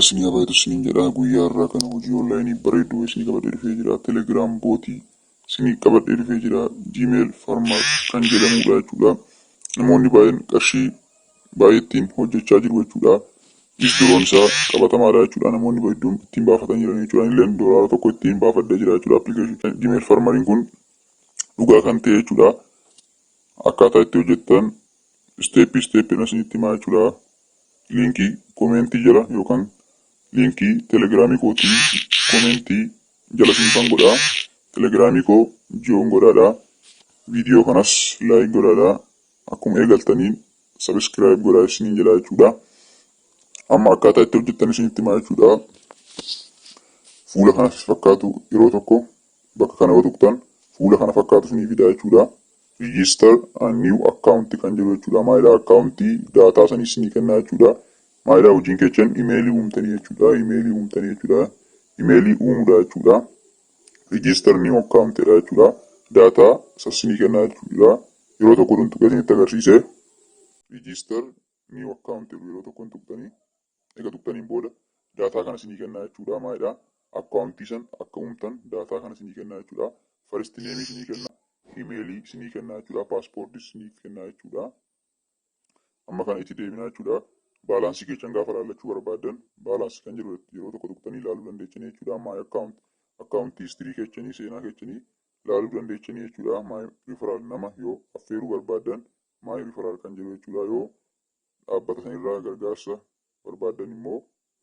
isinii habaayatu isiniin jedha. Guyyaa irraa kana hojii onlaayinii bareedduu isinii qabadhee dhufee jira. Telegiraam bootii isinii qabadhee dhufee jira. Gmail farmar kan jedhamudha jechuudha. Namoonni baay'een qarshii baay'eetiin hojjechaa jiru jechuudha. Bidiroon isaa qabatamaadha jechuudha. Namoonni baay'een ittiin baafatanii jiran jechuudha. Illee doolaara tokko ittiin baafadhee jira jechuudha. Appilikeeshinii Gmail farmariin kun dhugaa kan ta'e jechuudha. Akkaataa itti hojjettan isteeppiin isinitti himaa jechuudha. Liinkii koomentii jala yookaan liinkii telegiraamii kootii koomentii jala siifan godhaa. Telegiraamii koo joon godhaadhaa. Viidiyoo kanas laayik godhaadhaa. Akkuma eegaltaniin sabiskiraayib godhaa isiniin jedha jechuudha. Amma akkaataa itti hojjettan isinitti himaa jechuudha. Fuula kanas fakkaatu yeroo tokko bakka kana yoo tuqxan fuula kana fakkaatu isinii fida jechuudha. Register a new account kan jedhu jechuudha. Maalidhaa akkaawuntii daataa sanii isinii kennaa jechuudha. Maalidhaa hojiin keessan imeelii uumtanii jechuudha. Imeelii uumuudha jechuudha. Register new account jedha jechuudha. Daataa isinii kennaa jechuudha. Yeroo tokko tuqee isinitti agarsiise. Register new account yeroo tokko tuqxanii egaa tuqxaniin booda daataa kana isinii kennaa jechuudha. Maalidhaa akkaawuntii san akka uumtan daataa kana isinii kennaa jechuudha. First name isinii kennaa. Imeelii isinii kennaa jechuudha. Paaspoortii isinii kennaa jechuudha. Amma kana itti deebinaa jechuudha. Baalaansii keessan gaafa ilaallachuu barbaadan baalaansii kan jedhu yeroo tokko tuqxanii ilaaluu dandeessanii jechuudha. Maay akkaawuntii histirii keessanii seenaa keessanii ilaaluu dandeessanii jechuudha. Maay riferaal nama yoo affeeruu barbaadan maay riferaal kan jedhu jechuudha. Yoo dhaabbata sanirraa gargaarsa barbaadan immoo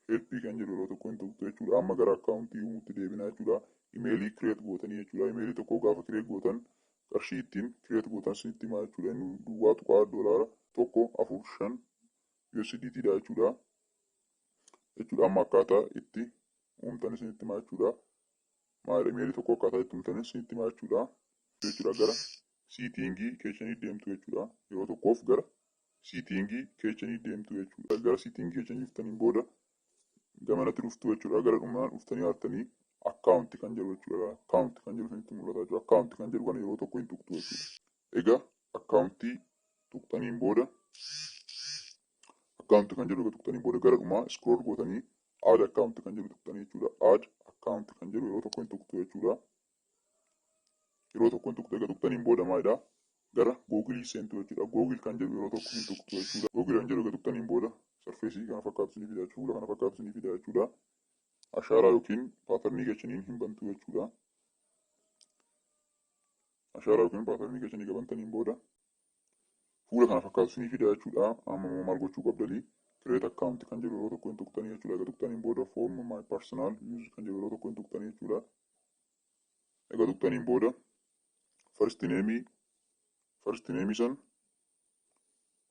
helpii kan jedhu yeroo tokko hin tuqxu jechuudha. Amma gara akkaawuntii uumuutti deebinaa jechuudha. Imeelii kireet gootanii jechuudha. Imeelii tokko gaafa kireet gootan qarshii ittiin kireet gootan isinitti himaa jechuudha. Inni duwwaa tuqaa doolaara tokko 4-5 USDT dha jechuudha. Amma akkaataa itti uumtan isinitti himaa jechuudha. Maal imeelii tokko akkaataa itti uumtan isinitti himaa jechuudha. Gara siitingii keessanii deemtu jechuudha. Yeroo tokkoof gara siitingii keessanii deemtu jechuudha. Gara siitingii keessanii dhuftaniin booda gamanatti dhuftu jechuudha. Gara dhumaan dhuftanii haartanii akkaawuntii kan jedhu jechuudha. Akkaawuntii kan jedhu isinitti mul'ata jechuudha. Akkaawuntii kan jedhu kana yeroo tokko hin tuqxu jechuudha. Egaa akkaawuntii tuqxaniin booda gara dhumaa iskrool gootanii aad akkaawuntii kan jedhu tuqxanii jechuudha. Aad akkaawuntii kan jedhu yeroo tokko hin tuqxu jechuudha. Yeroo tokko hin tuqxu egaa tuqxaniin booda maalidhaa gara googilii seentu jechuudha. Googil kan jedhu yeroo tokko hin tuqxu jechuudha. Googil kan jedhu egaa tuqxaniin booda sarfeesii kana fakkaatu isinii fida jechuudha. Fuula kana fakkaatu isinii fida jechuudha. Ashaaraa yookiin paatarnii keessaniin hin bantu jechuudha. Ashaaraa yookiin paatarnii keessanii qabantaniin booda fuula kana fakkaatu isinii fida jechuudha. Amma maal gochuu qabdanii create account kan jedhu yeroo tokko hin tuqxanii jechuudha. Egaa tuqxaniin booda form my personal use kan jedhu yeroo tokko hin tuqxanii jechuudha. Egaa tuqxaniin booda first name san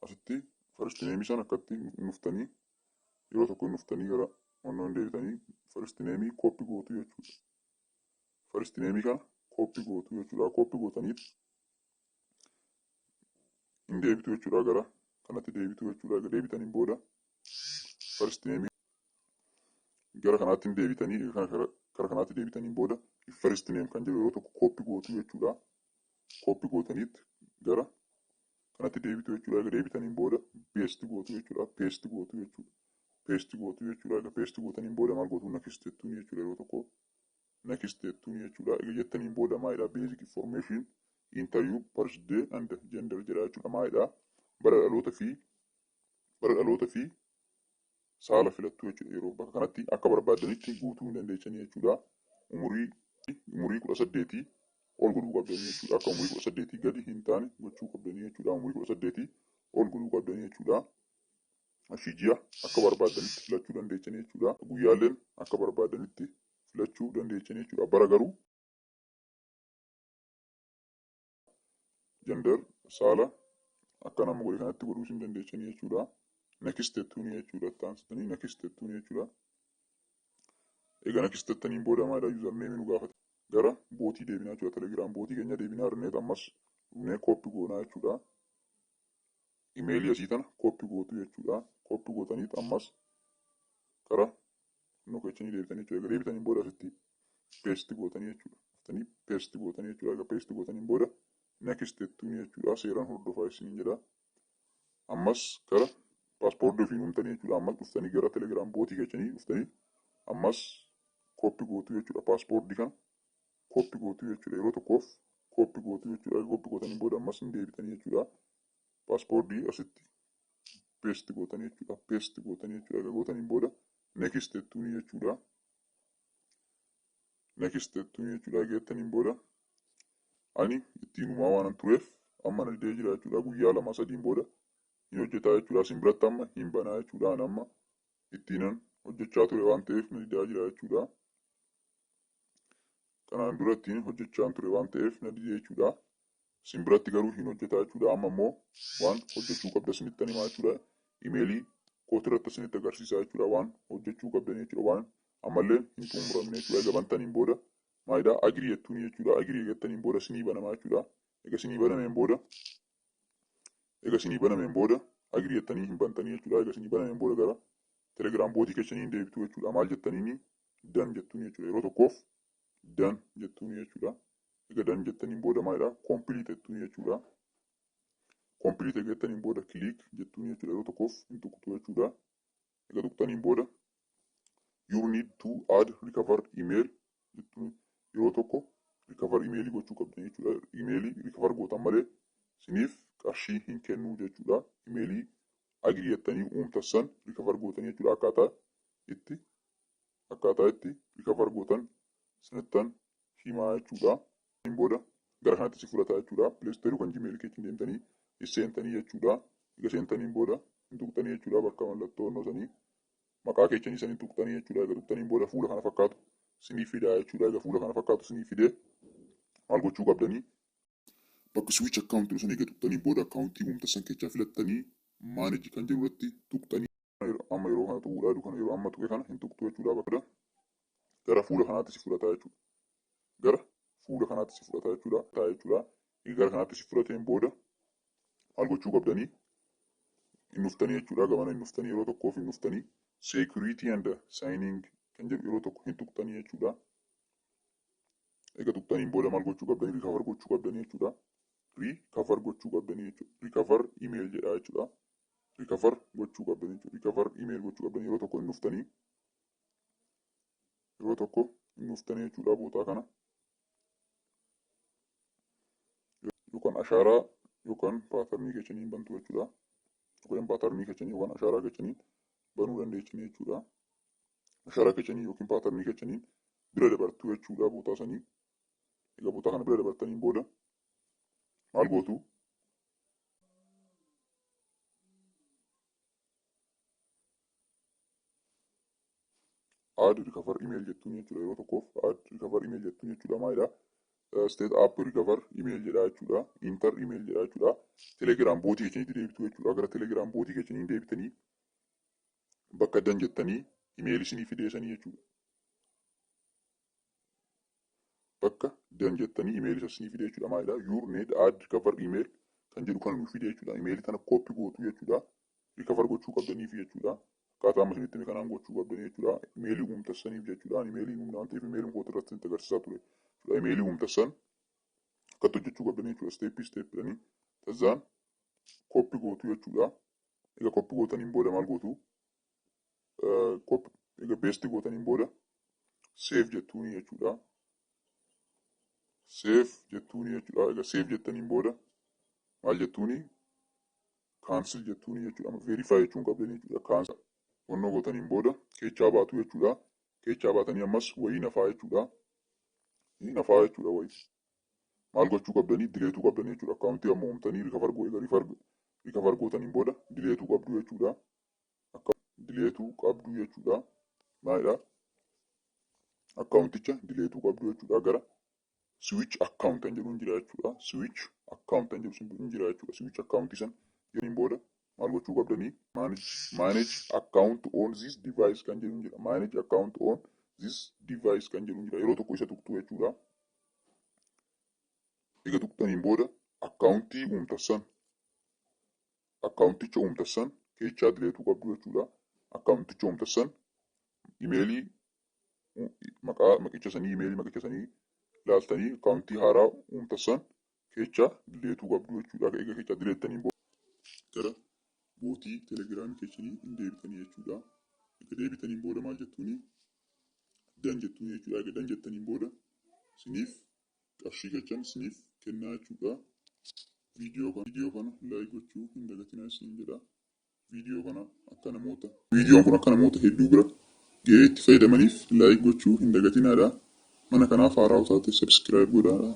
asitti first name san akkatti nuftanii yeroo tokko nuftanii gara onnoon deebitanii first name copy gootu jechuudha. First name kana copy gootu jechuudha. Copy gootaniit hin deebitu jechuudha. Gara kanatti deebitu jechuudha. Egaa deebitaniin booda first name gara kanaatti hin deebitanii gara kanaatti deebitaniin booda first name kan jedhu yeroo tokko copy gootu jechuudha. Copy gootaniit gara kanatti deebitu jechuudha. Egaa deebitaniin booda paste gootu jechuudha. Paste gootu jechuudha. Egaa paste gootaniin booda maal gootu next jettuun jechuudha. Yeroo tokko next jettuun jechuudha. Egaa jettaniin booda maalidhaa basic information interview birthday and gender jedha jechuudha. Maalidhaa bara dhalootaa fi saala filattu jechuudha. Yeroo bakka kanatti akka barbaadanitti guutuu hin dandeessanii jechuudha. Umurii 18 ol godhuu qabdanii jechuudha. Akka umurii 18 gadi hin taane gochuu qabdanii jechuudha. Umurii 18 ol godhuu qabdanii jechuudha. Ji'a akka barbaadanitti filachuu dandeessanii jechuudha. Guyyaaleen akka barbaadanitti filachuu dandeessanii jechuudha. Bara garuu gender saala akka nama godhe kanatti godhuu hin dandeessanii jechuudha. Next jettuun jechuudha. Taansitanii next jettuun jechuudha. Egaa next jettaniin booda maalidhaa username nu gaafata. Gara bootii deebinaa jechuudha. Telegiraam bootii keenya deebinaa arneet ammas dhufnee copy goonaa jechuudha. Imeelii asii tana copy gootu jechuudha. Copy gootaniit ammas gara nu keessanii deebitanii jechuudha. Egaa deebitaniin booda asitti paste gootanii jechuudha. Paste gootanii jechuudha. Egaa paste gootaniin booda next jettuun jechuudha. Seeraan hordofaa isiniin jedha. Ammas gara paaspoortii ofiin uumtanii jechuudha. Ammas dhuftanii gara telegiraam bootii keessanii dhuftanii ammas koppii gootuu jechuudha. Paaspoortii kana koppii gootuu jechuudha. Yeroo tokkoof koppii gootuu jechuudha. Koppii gootanii booda ammas hin deebitanii jechuudha. Paaspoortii asitti peesti gootanii jechuudha. Peesti gootanii jechuudha. Egaa gootaniin booda neekist jettuuni jechuudha. Neekist jettuuni jechuudha. Geettaniin booda ani ittiinumaa waan tureef amma na didee jira jechuudha. Guyyaa 2-3 booda hin hojjetaa jechuudha. Isin biratti amma hin banaa jechuudha. Ani amma ittiinan hojjechaa ture waan ta'eef na didaa jira jechuudha. Kanaan dura ittiin hojjechaa ture waan ta'eef na didee jechuudha. Isin biratti garuu hin hojjetaa jechuudha. Amma immoo waan hojjechuu qabda isinitti himaa jechuudha. Imeelii kootirratti isinitti agarsiisaa jechuudha. Waan hojjechuu qabdan jechuudha. Waan ammallee hin xumuramne jechuudha. Egaa bantaniin booda maayidaa agirii jettuuni jechuudha. Agirii jettaniin booda sinii banamaa jechuudha. Egaa sinii banameen booda agirii jettanii hin bantanii jechuudha. Egaa sinii banameen booda gara telegiraam bootii keessanii hin deebitu jechuudha. Maal jettaniini dan jettuuni jechuudha. Yeroo tokkoof dan jettuuni jechuudha. Egaa dan jettaniin booda maayidaa kompiiliit jettuuni jechuudha. Kompiiliit jettaniin booda kiliik jettuuni jechuudha. Yeroo tokkoof hin tuqxu jechuudha. Egaa tuqxaniin booda you need to add recover email jettuuni. Yeroo tokko recover emailii gochuu qabdan jechuudha. Emailii recover gootan malee siniif qarshii hin kennuu jechuudha. Emailii agirii jettanii uumtassan recover gootan jechuudha. Akkaataa itti recover gootan sinittan himaa jechuudha. Booda gara kanatti si fudhata jechuudha. Pileesterii kan Gmail keetiin deemtanii seentanii jechuudha. Egaa seentaniin booda hin tuqxanii jechuudha. Bakka mallattoo onnoo maqaa keechanii sanii tuqxanii jechuudha. Egaa tuqxaniin booda fuula kana fakkaatu sinii fidaa jechuudha. Egaa fuula kana fakkaatu sinii fidee maal gochuu qabdanii bakka switch account sun egaa tuqxanii booda akkaawuntii uumtassan keessaa filattanii manage kan jedhu irratti tuqxanii amma yeroo kana tuquudhaa kana yeroo amma tuqe kana hin tuqxu jechuudha. Bakka gara fuula kanaatti si fudhata jechuudha. Gara fuula kanaatti si fudhata jechuudha. Gara kanaatti si fudhateen booda maal gochuu qabdanii hin dhuftanii jechuudha. Gamana hin dhuftanii yeroo tokkoof hin dhuftanii security and signing kan jedhu yeroo tokko hin tuqxanii jechuudha. Egaa tuqxaniin booda maal gochuu qabdanii recover gochuu qabdanii jechuudha. Recover gochuu qabdanii jechuudha. Recover email jedha jechuudha. Recover gochuu qabdanii jechuudha. Recover email gochuu qabdanii yeroo tokko hin dhuftanii jechuudha. Bootaa kana yookaan ashaaraa yookaan paatarnii keessanii bantu jechuudha. Yookaan paatarnii keessanii yookaan ashaaraa keessanii banuu dandeessanii jechuudha. Ashaaraa keessanii yookiin paatarnii keessanii bira dabartuu jechuudha bootaa sanii. Egaa bootaa kana bira dabartaniin booda maal gootu add recover email jettuun jechuudha. Yeroo tokkoof add recover email jettuun jechuudha. Maalidha? State app recover email jedha jechuudha. Inter email jedha jechuudha. Telegiraam bootii keessanitti deebitu jechuudha. Gara telegiraam bootii keessanii deebitanii bakka dan jettanii email isinii fideessanii jechuudha. Bakka dan jettanii email isinii fidee jechuudha. Maalidha? You need add recover email kan jedhu kan nuuf fidee jechuudha. Email kana koppii gootu jechuudha. Recover gochuu qabdaniif jechuudha. Akkaataa amma isinitti kanaan gochuu qabdanii jechuudha. Imeelii uumtassaniif jechuudha. Imeelii uumna waan ta'eef imeeliin koota irratti itti agarsiisaa ture. Imeelii uumtassan akkatti hojjechuu qabdanii jechuudha. Steepii tazzaan koppii gootu jechuudha. Egaa koppii gootaniin booda maal gootu? Egaa beestii gootaniin booda save jettuuni jechuudha. Save jettuuni jechuudha. Egaa save jettaniin booda maal jettuuni? Cancel jettuuni jechuudha. Verify jechuun qabdanii jechuudha. Cancel. Wannoo gootaniin booda keechaa baatu jechuudha. Keechaa baatanii ammas wayii nafaa jechuudha. Nafaa jechuudha wayii. Maal gochuu qabdanii dileetuu qabdanii jechuudha. Akkaawuntii amma uumtanii recover gootaniin booda dileetuu qabdu jechuudha. Dileetuu qabdu jechuudha. Maalidha? Akkaawunticha dileetuu qabdu jechuudha. Gara switch account kan jedhu jira jechuudha. Switch account kan jedhu jira jechuudha. Switch account san jedhaniin booda maal gochuu qabdanii manage account on this device kan jedhu jira. Manage account on this device kan jedhu jira. Yeroo tokko isa tuqxu jechuudha. Egaa tuqxaniin booda akkaawuntii uumtassan keechaa dileetuu qabdu jechuudha. Akkaawunticha uumtassan imeelii maqicha sanii ilaaltanii akkaawuntii haaraa uumtassan keechaa dileetuu qabdu jechuudha. Egaa keechaa dileettaniin booda gara bootii telegiraamii keessanii hin deebitanii jechuudha. Egaa deebitaniin booda maal jettuuni? Dan jettuuni jechuudha. Egaa dan jettaniin booda isiniif qarshii gachan isiniif kennaa jechuudha. Viidiyoo kana laayik gochuu hin dagatinaa isin jedha. Viidiyoon kun akka namoota hedduu bira ga'ee itti fayyadamaniif laayik gochuu hin dagatinaadha. Mana kanaaf haaraa taate sabskiraayib godhaa.